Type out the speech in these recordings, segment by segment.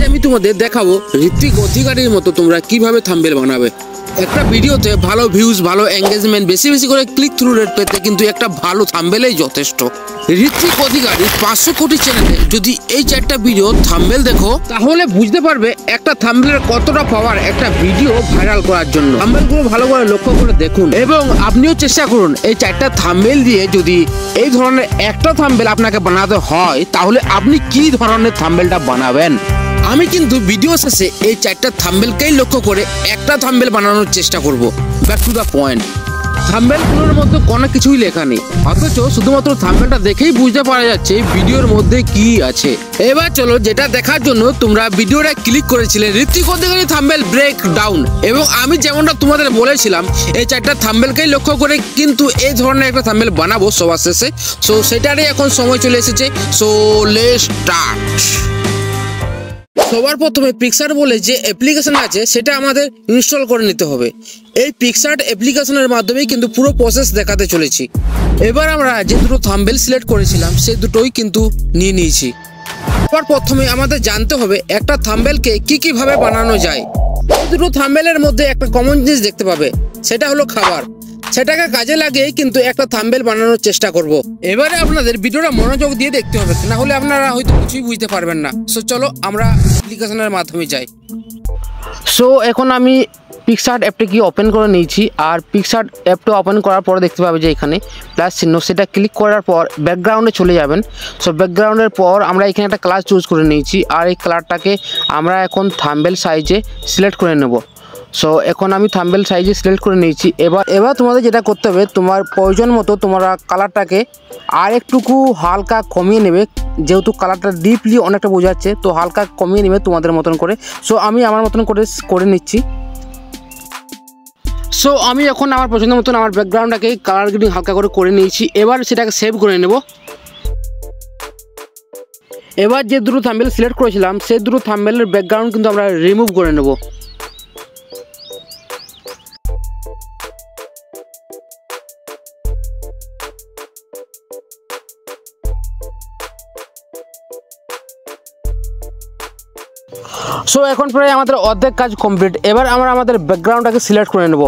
আমি তোমাদের দেখাবো ঋত্বিক অধিকারীর মতো তোমরা কিভাবে থাম্বনেল বানাবে। একটা ভিডিওতে ভালো ভিউজ, ভালো এঙ্গেজমেন্ট, বেশি বেশি করে ক্লিক থ্রু রেট পেতে কিন্তু একটা ভালো থাম্বনেলই যথেষ্ট। ঋত্বিক অধিকারী 500 কোটি চ্যানেলে যদি এই 4টা ভিডিও থাম্বনেল দেখো তাহলে বুঝতে পারবে একটা থাম্বনেলের কতটা পাওয়ার একটা ভিডিও ভাইরাল করার জন্য। থাম্বনেলগুলো ভালো করে লক্ষ্য করে দেখুন এবং আপনিও চেষ্টা করুন এই 4টা থাম্বনেল দিয়ে যদি এই ধরনের একটা থাম্বনেল আপনাকে বানাতে হয় তাহলে আপনি কি ধরনের থাম্বনেলটা বানাবেন। আমি কিন্তু ভিডিও শেষে এই 4টা থাম্বনেলকেই লক্ষ্য করে একটা থাম্বনেল বানানোর চেষ্টা করব। Back to the point. থাম্বনেলগুলোর মধ্যে কোনো কিছুই লেখা নেই, অথচ শুধুমাত্র থাম্বনেলটা দেখেই বুঝতে পারা যাচ্ছে ভিডিওর মধ্যে কি আছে। এবার চলো যেটা দেখার জন্য তোমরা ভিডিওটা ক্লিক করেছিলে ঋত্বিক অধিকারী থাম্বনেল ব্রেক ডাউন, এবং আমি যেমনটা তোমাদের বলেছিলাম এই 4টা থাম্বনেলকেই লক্ষ্য করে কিন্তু এই ধরনের একটা থাম্বনেল বানাবো সবার শেষে। সো সেটারই এখন সময় চলে এসেছে। So let's start. সবার প্রথমে পিক্সআর্ট বলে যে অ্যাপ্লিকেশন আছে সেটা আমাদের ইনস্টল করে নিতে হবে। এই পিক্সআর্ট অ্যাপ্লিকেশনের মাধ্যমেই কিন্তু পুরো প্রসেস দেখাতে চলেছি। এবার আমরা যে দুটো থাম্বনেল সিলেক্ট করেছিলাম সেই দুটোই কিন্তু নিয়ে নিয়েছি। এবার প্রথমে আমাদের জানতে হবে একটা থাম্বনেলকে কিভাবে বানানো যায়। এই দুটো থাম্বনেলের মধ্যে একটা কমন জিনিস দেখতে পাবে, সেটা হলো খাবার। সেটাকে কাজে লাগিয়ে কিন্তু একটা থাম্বনেল বানানোর চেষ্টা করব। এবারে আপনাদের ভিডিওটা মনোযোগ দিয়ে দেখতে হবে, না হলে আপনারা হয়তো কিছুই বুঝতে পারবেন না। সো চলো আমরা অ্যাপ্লিকেশনের মাধ্যমে যাই। সো এখন আমি পিক্সআর্ট অ্যাপটি ওপেন করে নিয়েছি, আর পিক্সআর্ট অ্যাপটা ওপেন করার পরে দেখতে পাবে যে এখানে প্লাস চিহ্ন, সেটা ক্লিক করার পর ব্যাকগ্রাউন্ডে চলে যাবেন। সো ব্যাকগ্রাউন্ডের পর আমরা এখানে একটা কালার চুজ করে নিয়েছি, আর এই কালারটাকে আমরা এখন থাম্বনেল সাইজে সিলেক্ট করে নেব। সো এখন আমি থাম্বনেল সাইজে সিলেক্ট করে নিয়েছি। এবার তোমাদের যেটা করতে হবে, তোমার প্রয়োজন মতো তোমরা কালারটাকে আর একটুকু হালকা কমিয়ে নেবে, যেহেতু কালারটা ডিপলি অনেকটা বোঝাচ্ছে, তো হালকা কমিয়ে নেবে তোমাদের মতন করে। সো আমি আমার মতন করে নিচ্ছি। সো আমি এখন আমার পছন্দ মতন আমার ব্যাকগ্রাউন্ডটাকে কালার গ্রেডিং হালকা করে নিয়েছি। এবার সেটাকে সেভ করে নেব। এবার যে দুটো থাম্বনেল সিলেক্ট করেছিলাম সেই দুটো থাম্বনেলের ব্যাকগ্রাউন্ড কিন্তু আমরা রিমুভ করে নেব। সো এখন প্রায় আমাদের অর্ধেক কাজ কমপ্লিট। এবার আমরা আমাদের ব্যাকগ্রাউন্ডটাকে সিলেক্ট করে নেব।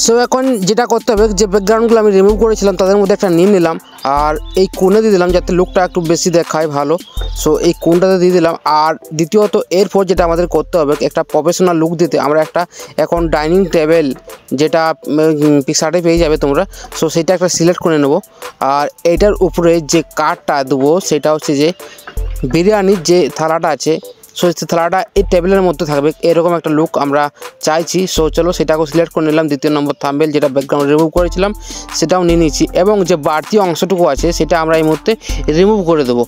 সো এখন যেটা করতে হবে, যে ব্যাকগ্রাউন্ডগুলো আমি রিমুভ করেছিলাম তাদের মধ্যে একটা নিয়ে নিলাম, আর এই কোণে দিয়ে দিলাম যাতে লুকটা একটু বেশি দেখায় ভালো। সো এই কোণটাতে দিয়ে দিলাম। আর দ্বিতীয়ত এরপর যেটা আমাদের করতে হবে, একটা প্রফেশনাল লুক দিতে আমরা একটা এখন ডাইনিং টেবিল, যেটা পিক্সআর্টে পেয়ে যাবে তোমরা, সো সেটা একটা সিলেক্ট করে নেব। আর এইটার উপরে যে কার্ডটা দেবো সেটা হচ্ছে যে বিরিয়ানির যে থালাটা আছে, সো সেই থালাটা এই টেবিলের মধ্যে থাকবে, এরকম একটা লুক আমরা চাইছি। সো চলো সেটাকেও সিলেক্ট করে নিলাম। দ্বিতীয় নম্বর থাম্বনেল যেটা ব্যাকগ্রাউন্ড রিমুভ করেছিলাম সেটাও নিয়ে নিয়েছি, এবং যে বাড়তি অংশটুকু আছে সেটা আমরা এই মুহূর্তে রিমুভ করে দেবো।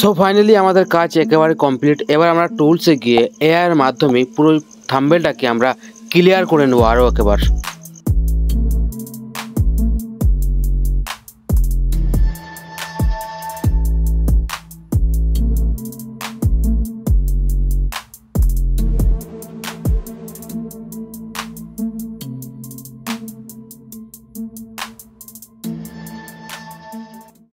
সো ফাইনালি আমাদের কাজ একেবারে কমপ্লিট। এবার আমরা টুলসে গিয়ে এআইয়ের মাধ্যমে পুরো থাম্বনেলটাকে আমরা ক্লিয়ার করে নেবো আরও একবার।